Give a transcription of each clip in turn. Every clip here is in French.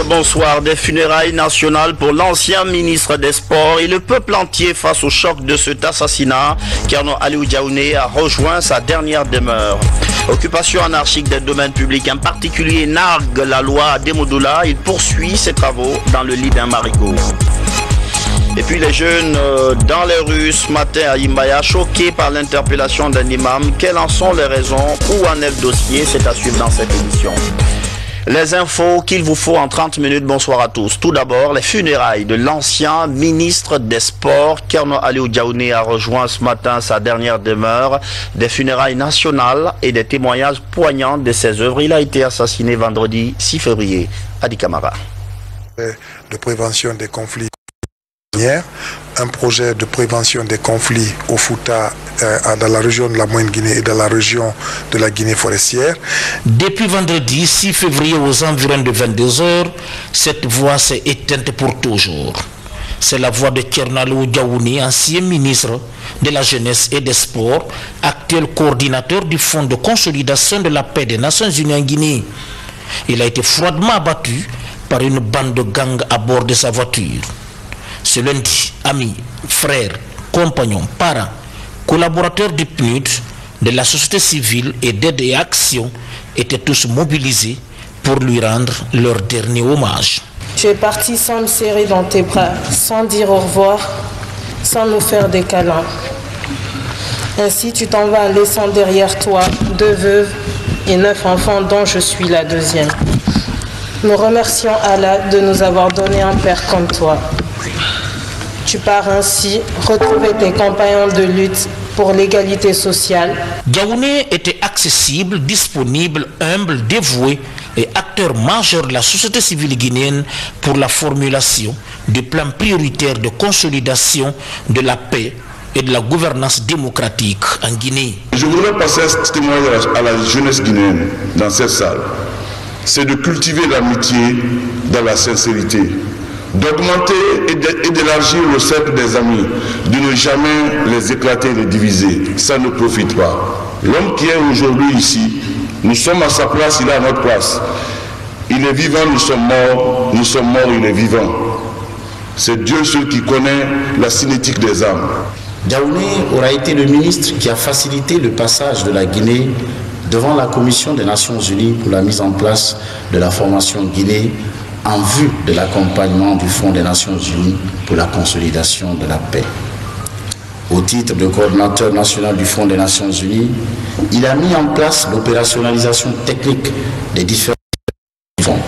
bonsoir. Des funérailles nationales pour l'ancien ministre des Sports et le peuple entier face au choc de cet assassinat. Kerno Aliou Diaoune a rejoint sa dernière demeure. Occupation anarchique des domaines publics, en particulier nargue la loi à Demodoula. Il poursuit ses travaux dans le lit d'un marigot. Et puis les jeunes dans les rues ce matin à Imbaya, choqués par l'interpellation d'un imam. Quelles en sont les raisons? Où en est le dossier? C'est à suivre dans cette édition. Les infos qu'il vous faut en 30 minutes. Bonsoir à tous. Tout d'abord, les funérailles de l'ancien ministre des Sports. Kerno Aliou Diaoune a rejoint ce matin sa dernière demeure. Des funérailles nationales et des témoignages poignants de ses œuvres. Il a été assassiné vendredi 6 février. Adi Kamara. De prévention des conflits. Un projet de prévention des conflits au Fouta, dans la région de la Moyenne-Guinée et dans la région de la Guinée forestière. Depuis vendredi 6 février aux environs de 22 h, cette voix s'est éteinte pour toujours. C'est la voix de Kerno Aliou Diaoune, ancien ministre de la Jeunesse et des Sports, actuel coordinateur du Fonds de consolidation de la paix des Nations Unies en Guinée. Il a été froidement abattu par une bande de gangs à bord de sa voiture. Ce lundi, amis, frères, compagnons, parents, collaborateurs du PNUD, de la société civile et d'aide et action étaient tous mobilisés pour lui rendre leur dernier hommage. Tu es parti sans me serrer dans tes bras, sans dire au revoir, sans nous faire des câlins. Ainsi, tu t'en vas en laissant derrière toi 2 veuves et 9 enfants dont je suis la deuxième. Nous remercions Allah de nous avoir donné un père comme toi. Tu pars ainsi retrouver tes compagnons de lutte pour l'égalité sociale. Diaoune était accessible, disponible, humble, dévoué et acteur majeur de la société civile guinéenne pour la formulation du plan prioritaire de consolidation de la paix et de la gouvernance démocratique en Guinée. Je voudrais passer ce témoignage à la jeunesse guinéenne dans cette salle. C'est de cultiver l'amitié dans la sincérité, d'augmenter et d'élargir le cercle des amis, de ne jamais les éclater et les diviser. Ça ne profite pas. L'homme qui est aujourd'hui ici, nous sommes à sa place, il est à notre place. Il est vivant, nous sommes morts, il est vivant. C'est Dieu seul qui connaît la cinétique des âmes. Diaoune aura été le ministre qui a facilité le passage de la Guinée devant la Commission des Nations Unies pour la mise en place de la formation Guinée en vue de l'accompagnement du Fonds des Nations Unies pour la consolidation de la paix. Au titre de coordinateur national du Fonds des Nations Unies, il a mis en place l'opérationnalisation technique des différents fonds,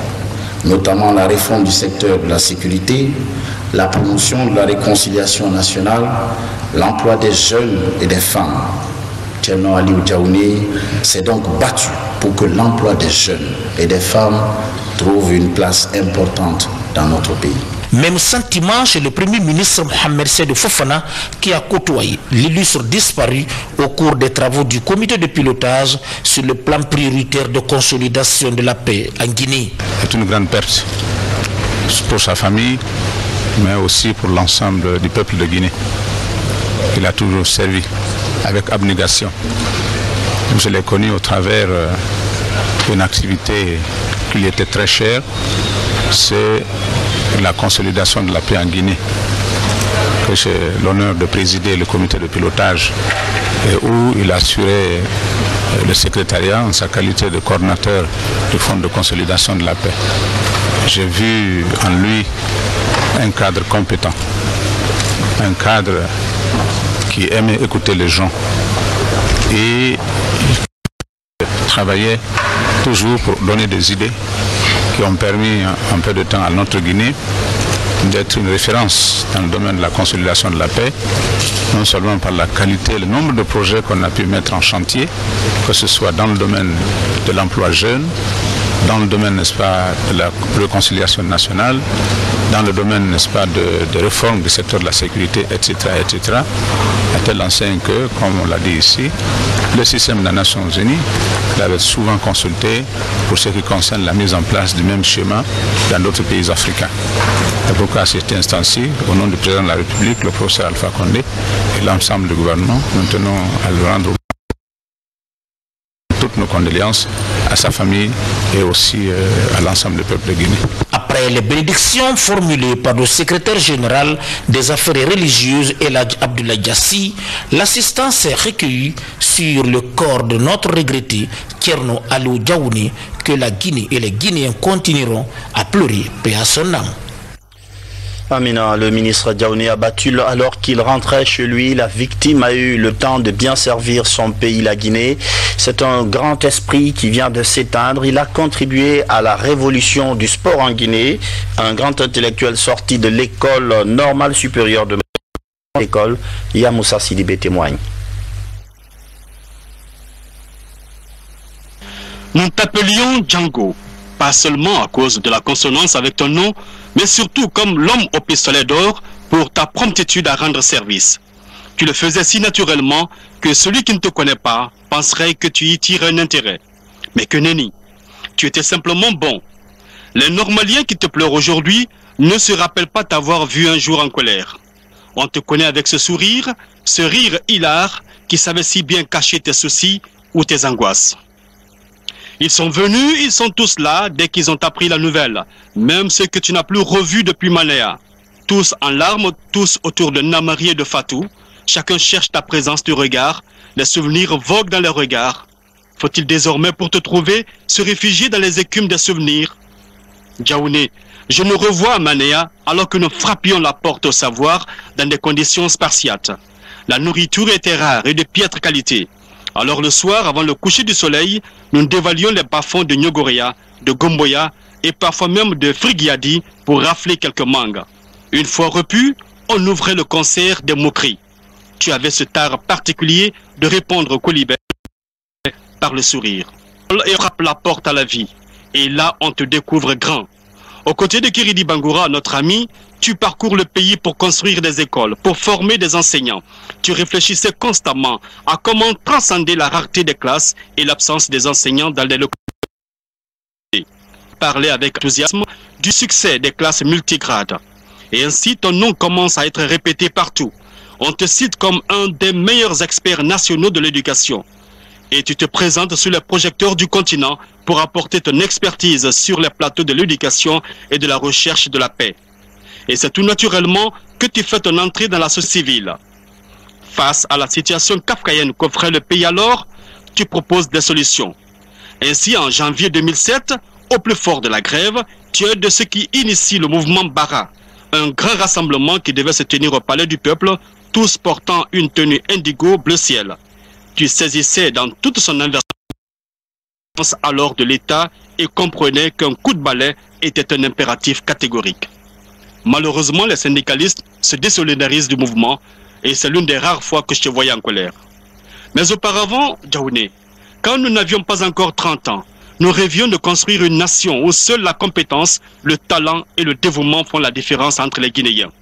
notamment la réforme du secteur de la sécurité, la promotion de la réconciliation nationale, l'emploi des jeunes et des femmes. Kerno Aliou Diaoune s'est donc battu pour que l'emploi des jeunes et des femmes trouve une place importante dans notre pays. Même sentiment chez le Premier ministre Mohamed Seydou Fofana qui a côtoyé l'illustre disparu au cours des travaux du comité de pilotage sur le plan prioritaire de consolidation de la paix en Guinée. C'est une grande perte pour sa famille, mais aussi pour l'ensemble du peuple de Guinée. Il a toujours servi avec abnégation. Je l'ai connu au travers d'une activité qui lui était très chère, c'est la consolidation de la paix en Guinée, que j'ai l'honneur de présider le comité de pilotage et où il assurait le secrétariat en sa qualité de coordinateur du Fonds de consolidation de la paix. J'ai vu en lui un cadre compétent, un cadre qui aimait écouter les gens et travaillait toujours pour donner des idées qui ont permis un peu de temps à notre Guinée d'être une référence dans le domaine de la consolidation de la paix, non seulement par la qualité, le nombre de projets qu'on a pu mettre en chantier, que ce soit dans le domaine de l'emploi jeune, dans le domaine, n'est-ce pas, de la réconciliation nationale, dans le domaine, n'est-ce pas, de réforme du secteur de la sécurité, etc., etc., à telle enseigne que, comme on l'a dit ici, le système des Nations Unies l'avait souvent consulté pour ce qui concerne la mise en place du même schéma dans d'autres pays africains. C'est pourquoi à cet instant-ci, au nom du président de la République, le professeur Alpha Condé et l'ensemble du gouvernement, nous tenons à le rendre toutes nos condoléances à sa famille et aussi à l'ensemble du peuple de Guinée. Après les bénédictions formulées par le secrétaire général des affaires religieuses Eladj Abdoulaye Diassi, l'assistance s'est recueillie sur le corps de notre regretté Thierno Aliou Diaouni, que la Guinée et les Guinéens continueront à pleurer, paix à son âme. Amina, le ministre Diaouni a battu alors qu'il rentrait chez lui. La victime a eu le temps de bien servir son pays, la Guinée. C'est un grand esprit qui vient de s'éteindre. Il a contribué à la révolution du sport en Guinée. Un grand intellectuel sorti de l'école normale supérieure de l'école, Yamoussa Sidibé témoigne. Nous t'appelions Django, pas seulement à cause de la consonance avec ton nom, mais surtout comme l'homme au pistolet d'or pour ta promptitude à rendre service. Tu le faisais si naturellement que celui qui ne te connaît pas penserait que tu y tires un intérêt. Mais que nenni, tu étais simplement bon. Les normaliens qui te pleurent aujourd'hui ne se rappellent pas t'avoir vu un jour en colère. On te connaît avec ce rire hilar qui savait si bien cacher tes soucis ou tes angoisses. Ils sont venus, ils sont tous là dès qu'ils ont appris la nouvelle, même ceux que tu n'as plus revus depuis Manéa. Tous en larmes, tous autour de Namari et de Fatou. Chacun cherche ta présence du regard, les souvenirs voguent dans les regards. Faut-il désormais pour te trouver se réfugier dans les écumes des souvenirs? Diaouni, je nous revois à Manéa alors que nous frappions la porte au savoir dans des conditions spartiates. La nourriture était rare et de piètre qualité. Alors le soir, avant le coucher du soleil, nous dévalions les bas-fonds de Nyogoria, de Gomboya et parfois même de Frigiadi pour rafler quelques mangues. Une fois repu, on ouvrait le concert des moqueries. Tu avais ce art particulier de répondre au colibet par le sourire. Et frappe la porte à la vie. Et là, on te découvre grand. Aux côtés de Kiridi Bangoura, notre ami, tu parcours le pays pour construire des écoles, pour former des enseignants. Tu réfléchissais constamment à comment transcender la rareté des classes et l'absence des enseignants dans les localités. Parlais avec enthousiasme du succès des classes multigrades. Et ainsi, ton nom commence à être répété partout. On te cite comme un des meilleurs experts nationaux de l'éducation. Et tu te présentes sous les projecteurs du continent pour apporter ton expertise sur les plateaux de l'éducation et de la recherche de la paix. Et c'est tout naturellement que tu fais ton entrée dans la société civile. Face à la situation kafkaïenne qu'offrait le pays alors, tu proposes des solutions. Ainsi, en janvier 2007, au plus fort de la grève, tu es de ceux qui initient le mouvement Bara, un grand rassemblement qui devait se tenir au palais du peuple, tous portant une tenue indigo bleu ciel. Tu saisissais dans toute son inversion alors de l'État et comprenais qu'un coup de balai était un impératif catégorique. Malheureusement, les syndicalistes se désolidarisent du mouvement et c'est l'une des rares fois que je te voyais en colère. Mais auparavant, Diaouni, quand nous n'avions pas encore 30 ans, nous rêvions de construire une nation où seule la compétence, le talent et le dévouement font la différence entre les Guinéens.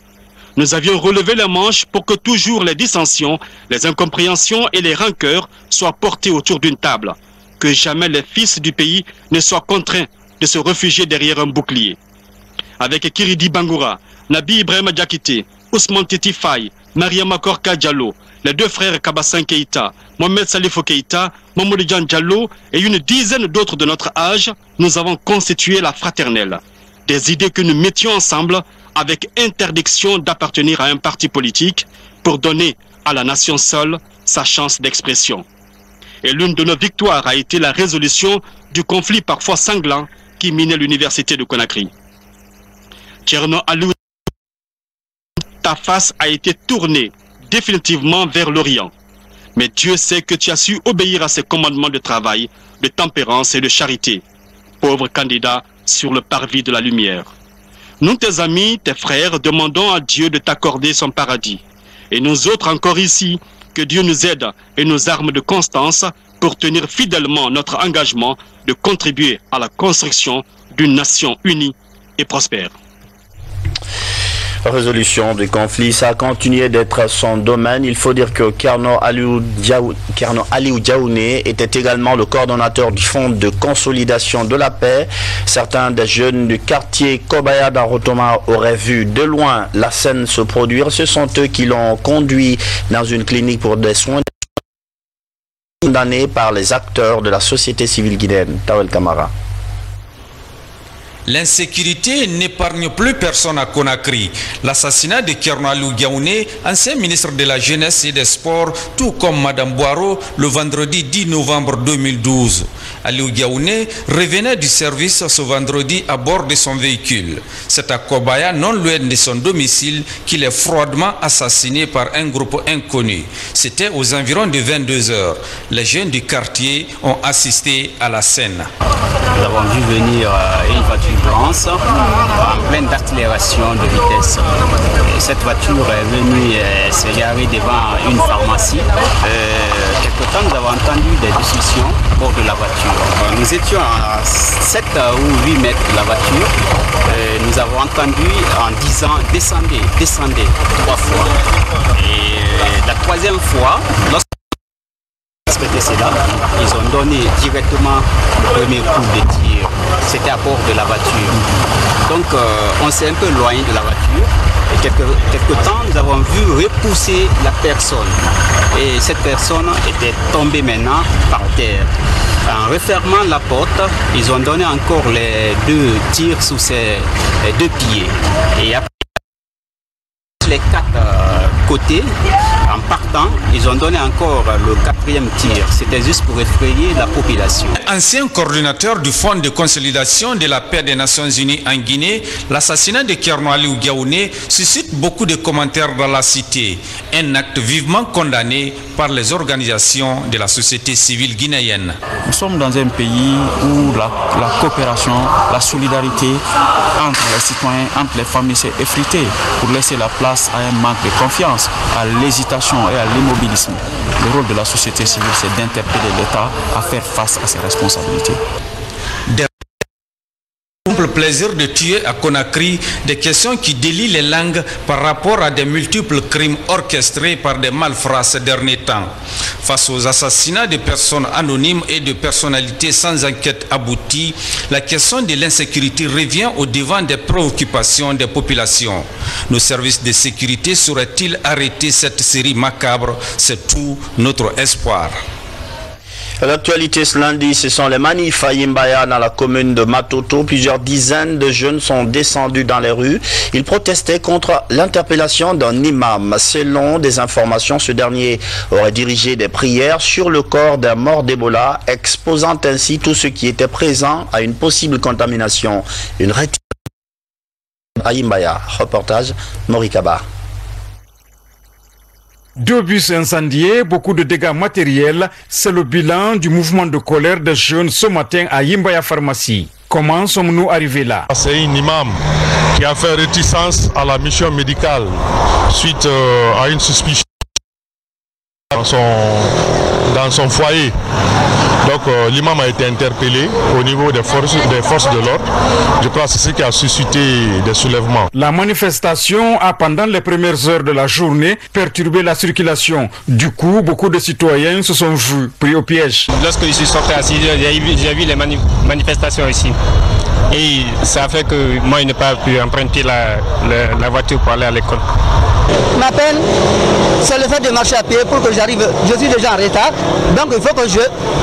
Nous avions relevé les manches pour que toujours les dissensions, les incompréhensions et les rancœurs soient portés autour d'une table, que jamais les fils du pays ne soient contraints de se réfugier derrière un bouclier. Avec Kiridi Bangoura, Nabi Ibrahima Diakité, Ousmane Titi Faye, Mariama Korka Diallo, les deux frères Kabassan Keïta, Mohamed Salifo Keïta, Mamoudou Dian Diallo et une dizaine d'autres de notre âge, nous avons constitué la fraternelle. Des idées que nous mettions ensemble avec interdiction d'appartenir à un parti politique pour donner à la nation seule sa chance d'expression. Et l'une de nos victoires a été la résolution du conflit parfois sanglant qui minait l'université de Conakry. Thierno Aliou, ta face a été tournée définitivement vers l'Orient. Mais Dieu sait que tu as su obéir à ses commandements de travail, de tempérance et de charité. Pauvre candidat sur le parvis de la lumière. Nous, tes amis, tes frères, demandons à Dieu de t'accorder son paradis. Et nous autres encore ici, que Dieu nous aide et nous arme de constance pour tenir fidèlement notre engagement de contribuer à la construction d'une nation unie et prospère. Résolution du conflit, ça a continué d'être son domaine. Il faut dire que Thierno Aliou Diaouni était également le coordonnateur du Fonds de consolidation de la paix. Certains des jeunes du quartier Kobaya d'Arotoma auraient vu de loin la scène se produire. Ce sont eux qui l'ont conduit dans une clinique pour des soins condamnés par les acteurs de la société civile guinéenne. Tawel Kamara. L'insécurité n'épargne plus personne à Conakry. L'assassinat de Thierno Aliou Diaouné, ancien ministre de la Jeunesse et des Sports, tout comme Madame Boiro, le vendredi 10 novembre 2012. Aliou Diaouné revenait du service ce vendredi à bord de son véhicule. C'est à Kobaya, non loin de son domicile, qu'il est froidement assassiné par un groupe inconnu. C'était aux environs de 22 h. Les jeunes du quartier ont assisté à la scène. Nous avons vu venir une voiture blanche en pleine accélération de vitesse. Et cette voiture est venue se garer devant une pharmacie. Quelque temps, nous avons entendu des discussions au bord de la voiture. Nous étions à 7 ou 8 mètres de la voiture. Nous avons entendu en disant « descendez, descendez » 3 fois. Et la troisième fois, lorsque cela, ils ont donné directement le premier coup de tir. C'était à bord de la voiture. Donc on s'est un peu éloigné de la voiture. Et quelque temps, nous avons vu repousser la personne. Et cette personne était tombée maintenant par terre. En refermant la porte, ils ont donné encore les 2 tirs sous ses 2 pieds. Et après les 4 côtés, en partant, ils ont donné encore le 4e tir. C'était juste pour effrayer la population. Ancien coordinateur du Fonds de consolidation de la paix des Nations Unies en Guinée, l'assassinat de Thierno Aliou Diaouné suscite beaucoup de commentaires dans la cité. Un acte vivement condamné par les organisations de la société civile guinéenne. Nous sommes dans un pays où la coopération, la solidarité entre les citoyens, entre les familles s'est effritée pour laisser la place à un manque de confiance, à l'hésitation et à l'immobilisme. Le rôle de la société civile, c'est d'interpeller l'État à faire face à ses responsabilités. Le plaisir de tuer à Conakry, des questions qui délient les langues par rapport à des multiples crimes orchestrés par des malfrats ces derniers temps. Face aux assassinats de personnes anonymes et de personnalités sans enquête aboutie, la question de l'insécurité revient au devant des préoccupations des populations. Nos services de sécurité sauraient-ils arrêter cette série macabre? C'est tout notre espoir. L'actualité ce lundi, ce sont les manifs à Yimbaya dans la commune de Matoto. Plusieurs dizaines de jeunes sont descendus dans les rues. Ils protestaient contre l'interpellation d'un imam. Selon des informations, ce dernier aurait dirigé des prières sur le corps d'un mort d'Ebola, exposant ainsi tout ce qui était présent à une possible contamination. Une rétiration à Yimbaya. Reportage Morikaba. 2 bus incendiés, beaucoup de dégâts matériels, c'est le bilan du mouvement de colère des jeunes ce matin à Yimbaya Pharmacie. Comment sommes-nous arrivés là? C'est un imam qui a fait réticence à la mission médicale suite à une suspicion dans son foyer. Donc l'imam a été interpellé au niveau des forces de l'ordre. Je crois que c'est ce qui a suscité des soulèvements. La manifestation a pendant les premières heures de la journée perturbé la circulation. Du coup, beaucoup de citoyens se sont vus pris au piège. Lorsque je suis sorti à 6 heures, j'ai vu les manifestations ici. Et ça a fait que moi, je n'ai pas pu emprunter la voiture pour aller à l'école. Ma peine, c'est le fait de marcher à pied pour que j'arrive. Je suis déjà en retard, donc il faut que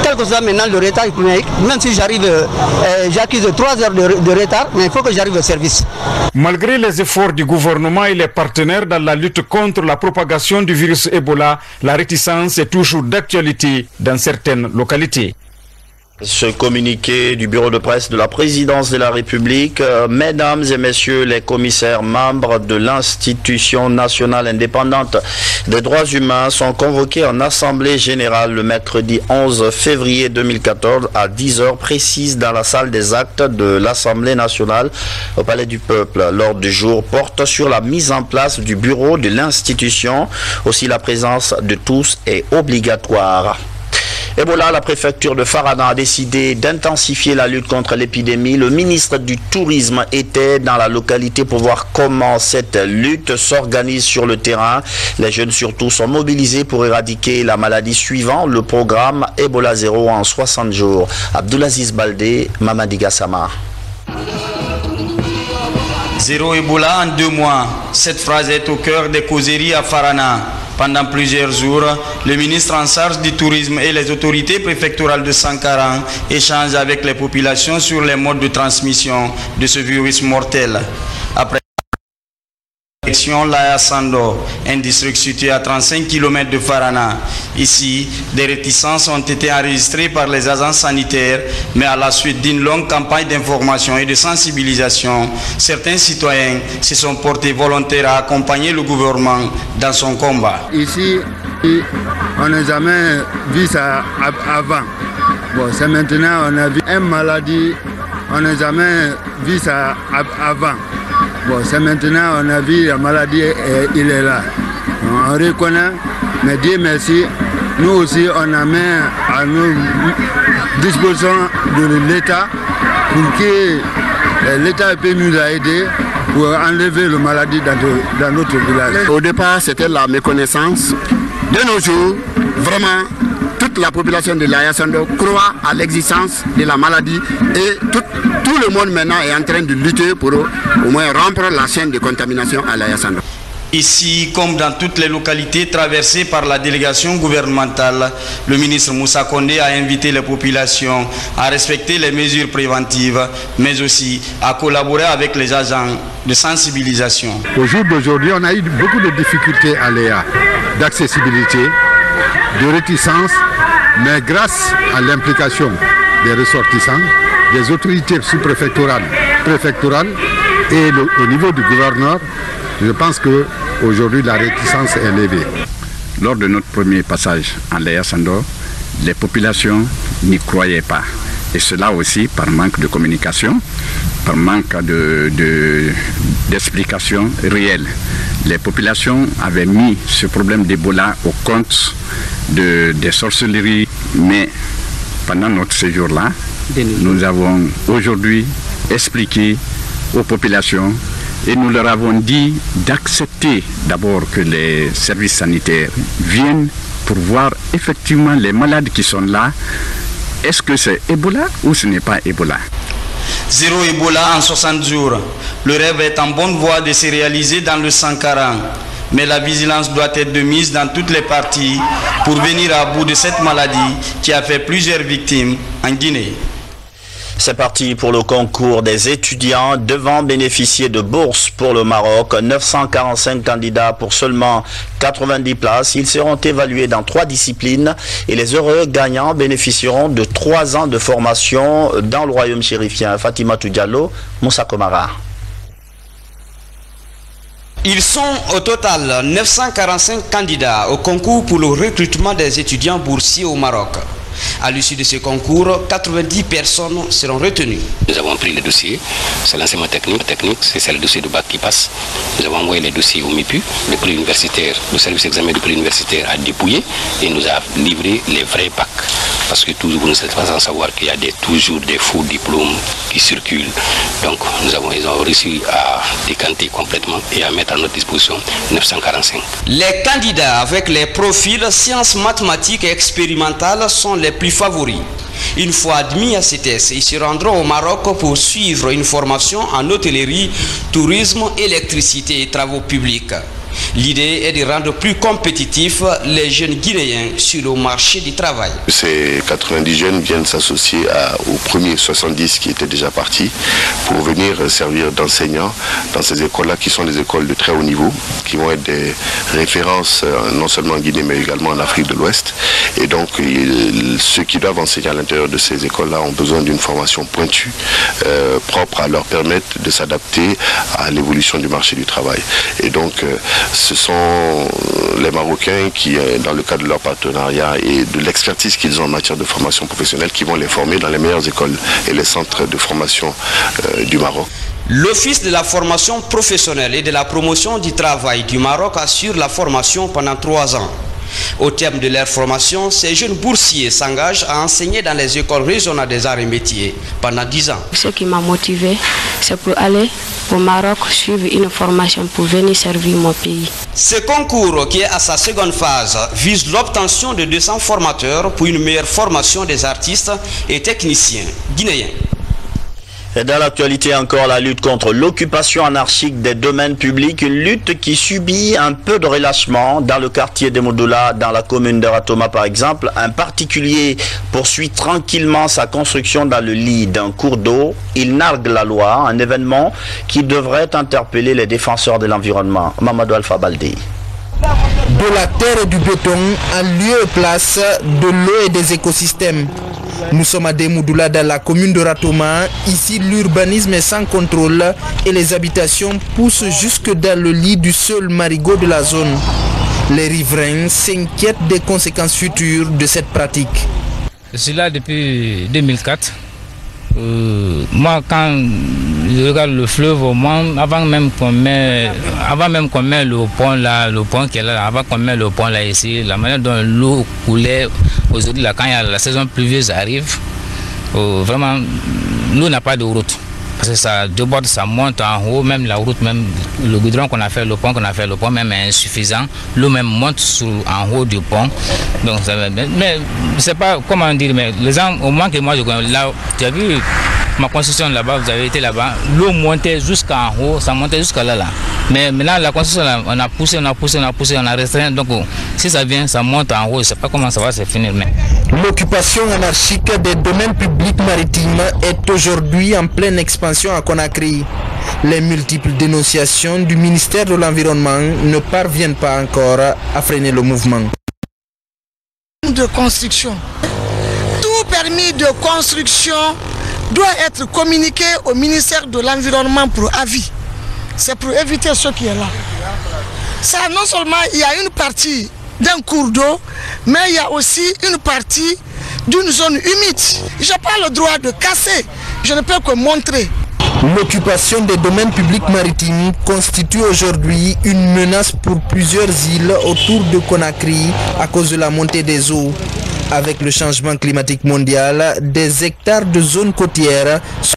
quel que soit maintenant le retard économique, même si j'accuse 3 heures de retard, mais il faut que j'arrive au service. Malgré les efforts du gouvernement et les partenaires dans la lutte contre la propagation du virus Ebola, la réticence est toujours d'actualité dans certaines localités. Ce communiqué du bureau de presse de la présidence de la République, mesdames et messieurs les commissaires membres de l'institution nationale indépendante des droits humains sont convoqués en assemblée générale le mercredi 11 février 2014 à 10 h précises dans la salle des actes de l'Assemblée nationale au Palais du Peuple. L'ordre du jour porte sur la mise en place du bureau de l'institution. Aussi, la présence de tous est obligatoire. Ebola, la préfecture de Farana a décidé d'intensifier la lutte contre l'épidémie. Le ministre du Tourisme était dans la localité pour voir comment cette lutte s'organise sur le terrain. Les jeunes surtout sont mobilisés pour éradiquer la maladie suivant le programme Ebola 0 en 60 jours. Abdulaziz Baldé, Mamadi Gassama. 0 Ebola en 2 mois. Cette phrase est au cœur des causeries à Farana. Pendant plusieurs jours, le ministre en charge du tourisme et les autorités préfectorales de Sankara échangent avec les populations sur les modes de transmission de ce virus mortel. Après Laya Sando, un district situé à 35 km de Farana. Ici, des réticences ont été enregistrées par les agents sanitaires, mais à la suite d'une longue campagne d'information et de sensibilisation, certains citoyens se sont portés volontaires à accompagner le gouvernement dans son combat. Ici, on n'a jamais vu ça avant. Bon, c'est maintenant on a vu une maladie, on n'a jamais vu ça avant. Bon, c'est maintenant on a vu la maladie et il est là. On reconnaît, mais Dieu merci, nous aussi on a mis à nos dispositions de l'État pour que l'État peut nous aider pour enlever la maladie dans notre village. Au départ, c'était la méconnaissance. De nos jours, vraiment, toute la population de Laya Sando croit à l'existence de la maladie et tout le monde maintenant est en train de lutter pour au moins rompre la chaîne de contamination à Laya Sando. Ici, comme dans toutes les localités traversées par la délégation gouvernementale, le ministre Moussa Kondé a invité les populations à respecter les mesures préventives, mais aussi à collaborer avec les agents de sensibilisation. Au jour d'aujourd'hui, on a eu beaucoup de difficultés à Léa, d'accessibilité, de réticence, mais grâce à l'implication des ressortissants, des autorités sous-préfectorales, préfectorales et au niveau du gouverneur, je pense qu'aujourd'hui la réticence est levée. Lors de notre premier passage en Laya Sando, les populations n'y croyaient pas. Et cela aussi par manque de communication, par manque d'explications réelles. Les populations avaient mis ce problème d'Ebola au compte des sorcelleries, mais pendant notre séjour-là, nous avons aujourd'hui expliqué aux populations et nous leur avons dit d'accepter d'abord que les services sanitaires viennent pour voir effectivement les malades qui sont là. Est-ce que c'est Ebola ou ce n'est pas Ebola? Zéro Ebola en 60 jours. Le rêve est en bonne voie de se réaliser dans le Sankara. Mais la vigilance doit être de mise dans toutes les parties pour venir à bout de cette maladie qui a fait plusieurs victimes en Guinée. C'est parti pour le concours des étudiants devant bénéficier de bourses pour le Maroc. 945 candidats pour seulement 90 places. Ils seront évalués dans 3 disciplines et les heureux gagnants bénéficieront de 3 ans de formation dans le royaume chérifien. Fatima Diallo, Moussa Komara. Ils sont au total 945 candidats au concours pour le recrutement des étudiants boursiers au Maroc. À l'issue de ce concours, 90 personnes seront retenues. Nous avons pris les dossiers, c'est l'enseignement technique, c'est le dossier de bac qui passe. Nous avons envoyé les dossiers au MIPU, le prix universitaire, le service examen du prix universitaire a dépouillé et nous a livré les vrais bacs. Parce que toujours vous ne savez pas sans savoir qu'il y a toujours des faux diplômes qui circulent. Donc ils ont réussi à décanter complètement et à mettre à notre disposition 945. Les candidats avec les profils sciences mathématiques et expérimentales sont les plus favoris. Une fois admis à ces tests, ils se rendront au Maroc pour suivre une formation en hôtellerie, tourisme, électricité et travaux publics. L'idée est de rendre plus compétitifs les jeunes Guinéens sur le marché du travail. Ces 90 jeunes viennent s'associer aux premiers 70 qui étaient déjà partis pour venir servir d'enseignants dans ces écoles-là qui sont des écoles de très haut niveau, qui vont être des références non seulement en Guinée mais également en Afrique de l'Ouest. Et donc ceux qui doivent enseigner à l'intérieur de ces écoles-là ont besoin d'une formation pointue, propre à leur permettre de s'adapter à l'évolution du marché du travail. Et donc ce sont les Marocains qui, dans le cadre de leur partenariat et de l'expertise qu'ils ont en matière de formation professionnelle, qui vont les former dans les meilleures écoles et les centres de formation du Maroc. L'Office de la formation professionnelle et de la promotion du travail du Maroc assure la formation pendant 3 ans. Au terme de leur formation, ces jeunes boursiers s'engagent à enseigner dans les écoles régionales des arts et métiers pendant 10 ans. Ce qui m'a motivé, c'est pour aller au Maroc suivre une formation pour venir servir mon pays. Ce concours, qui est à sa seconde phase, vise l'obtention de 200 formateurs pour une meilleure formation des artistes et techniciens guinéens. Et dans l'actualité encore, la lutte contre l'occupation anarchique des domaines publics, une lutte qui subit un peu de relâchement dans le quartier de Moudoula, dans la commune de Ratoma par exemple. Un particulier poursuit tranquillement sa construction dans le lit d'un cours d'eau. Il nargue la loi, un événement qui devrait interpeller les défenseurs de l'environnement. Mamadou Alpha Baldé. De la terre et du béton, en lieu et place de l'eau et des écosystèmes. Nous sommes à Demoudoula dans la commune de Ratoma. Ici, l'urbanisme est sans contrôle et les habitations poussent jusque dans le lit du seul marigot de la zone. Les riverains s'inquiètent des conséquences futures de cette pratique. Je suis là depuis 2004. Moi, quand je regarde le fleuve, avant même qu'on met le pont qui est là, avant qu'on met le pont là ici, la manière dont l'eau coulait aujourd'hui, là, quand la saison pluvieuse arrive, vraiment, l'eau n'a pas de route. Parce que ça déborde, ça monte en haut, même la route, même le goudron qu'on a fait, le pont même est insuffisant. L'eau même monte en haut du pont. Donc, mais c'est pas comment dire, mais les gens, au moins que moi je connais, là, tu as vu ma construction là-bas, vous avez été là-bas, l'eau montait jusqu'en haut, ça montait jusqu'à là. Mais maintenant, la construction, là, on a poussé, on a restreint. Donc, si ça vient, ça monte en haut, je ne sais pas comment ça va se finir. Mais... L'occupation anarchique des domaines publics maritimes est aujourd'hui en pleine expansion à Conakry. Les multiples dénonciations du ministère de l'Environnement ne parviennent pas encore à freiner le mouvement. De construction. Tout permis de construction doit être communiqué au ministère de l'Environnement pour avis. C'est pour éviter ce qui est là. Ça, non seulement il y a une partie d'un cours d'eau, mais il y a aussi une partie d'une zone humide. Je n'ai pas le droit de casser, je ne peux que montrer. L'occupation des domaines publics maritimes constitue aujourd'hui une menace pour plusieurs îles autour de Conakry à cause de la montée des eaux. Avec le changement climatique mondial, des hectares de zones côtières sont...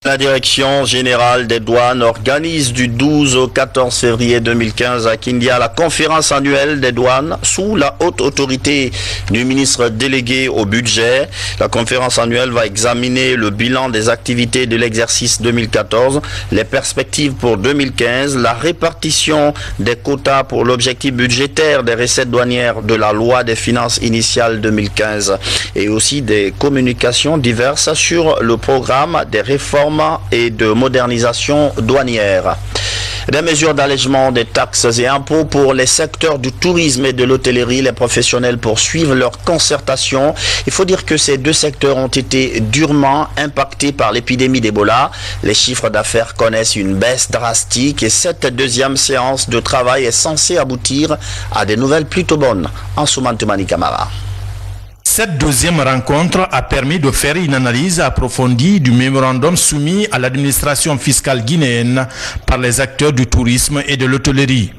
La Direction générale des douanes organise du 12 au 14 février 2015 à Kindia la conférence annuelle des douanes sous la haute autorité du ministre délégué au budget. La conférence annuelle va examiner le bilan des activités de l'exercice 2014, les perspectives pour 2015, la répartition des quotas pour l'objectif budgétaire des recettes douanières de la loi des finances initiales 2015 et aussi des communications diverses sur le programme des réformes et de modernisation douanière. Des mesures d'allègement des taxes et impôts pour les secteurs du tourisme et de l'hôtellerie. Les professionnels poursuivent leur concertation. Il faut dire que ces deux secteurs ont été durement impactés par l'épidémie d'Ebola. Les chiffres d'affaires connaissent une baisse drastique et cette deuxième séance de travail est censée aboutir à des nouvelles plutôt bonnes. Ansouman Toumani Kamara. Cette deuxième rencontre a permis de faire une analyse approfondie du mémorandum soumis à l'administration fiscale guinéenne par les acteurs du tourisme et de l'hôtellerie.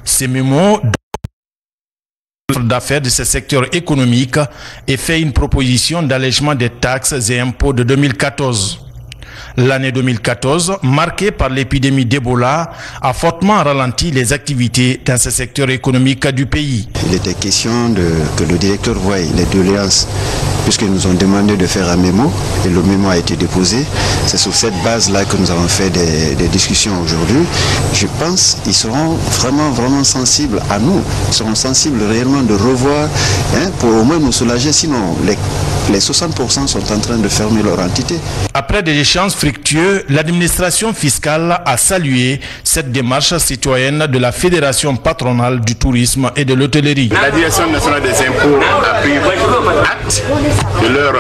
Ces mémos d'affaires de ce secteur économique et fait une proposition d'allègement des taxes et impôts de 2014. L'année 2014, marquée par l'épidémie d'Ebola, a fortement ralenti les activités dans ce secteur économique du pays. Il était question que le directeur voie les doléances, puisqu'ils nous ont demandé de faire un mémo, et le mémo a été déposé. C'est sur cette base-là que nous avons fait des discussions aujourd'hui. Je pense qu'ils seront vraiment sensibles à nous. Ils seront sensibles réellement de revoir, pour au moins nous soulager, sinon les 60% sont en train de fermer leur entité. Après des échanges fructueux, l'administration fiscale a salué cette démarche citoyenne de la Fédération patronale du tourisme et de l'hôtellerie. La Direction nationale des impôts a pris acte de leur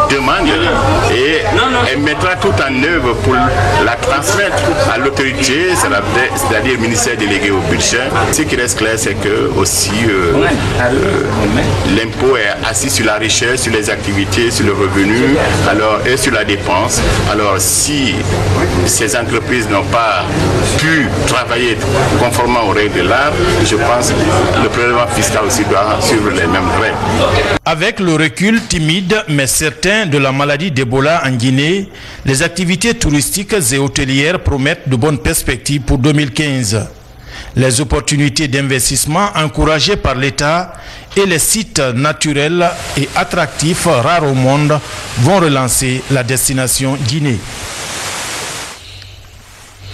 demande et elle mettra tout en œuvre pour la transmettre à l'autorité, c'est-à-dire le ministère délégué au budget. Ce qui reste clair, c'est que aussi l'impôt est assis sur la richesse, sur les activités, sur le revenu, et sur la dépense. Alors si ces entreprises n'ont pas pu travailler conformément aux règles de l'art, je pense que le prélèvement fiscal aussi doit suivre les mêmes règles. Avec le recul timide mais certain de la maladie d'Ebola en Guinée, les activités touristiques et hôtelières promettent de bonnes perspectives pour 2015. Les opportunités d'investissement encouragées par l'État et les sites naturels et attractifs rares au monde vont relancer la destination Guinée.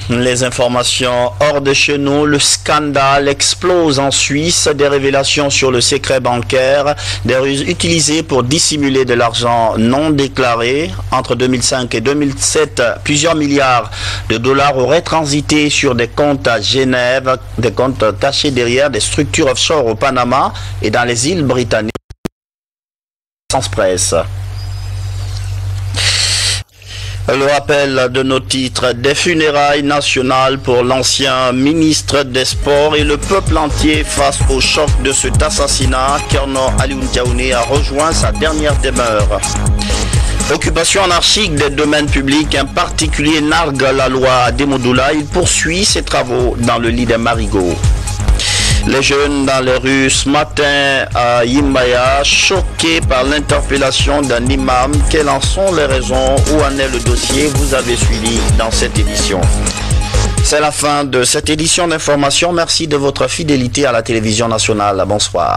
Les informations hors de chez nous, le scandale explose en Suisse, des révélations sur le secret bancaire, des ruses utilisées pour dissimuler de l'argent non déclaré. Entre 2005 et 2007, plusieurs milliards de dollars auraient transité sur des comptes à Genève, des comptes cachés derrière des structures offshore au Panama et dans les îles britanniques. Sans presse. Le rappel de nos titres, des funérailles nationales pour l'ancien ministre des Sports et le peuple entier face au choc de cet assassinat. Kerno Aliou Ndiaoune a rejoint sa dernière demeure. Occupation anarchique des domaines publics, un particulier nargue la loi à Demoudoula. Il poursuit ses travaux dans le lit des marigots. Les jeunes dans les rues ce matin à Yimbaya, choqués par l'interpellation d'un imam. Quelles en sont les raisons? Où en est le dossier? Vous avez suivi dans cette édition. C'est la fin de cette édition d'information. Merci de votre fidélité à la télévision nationale. Bonsoir.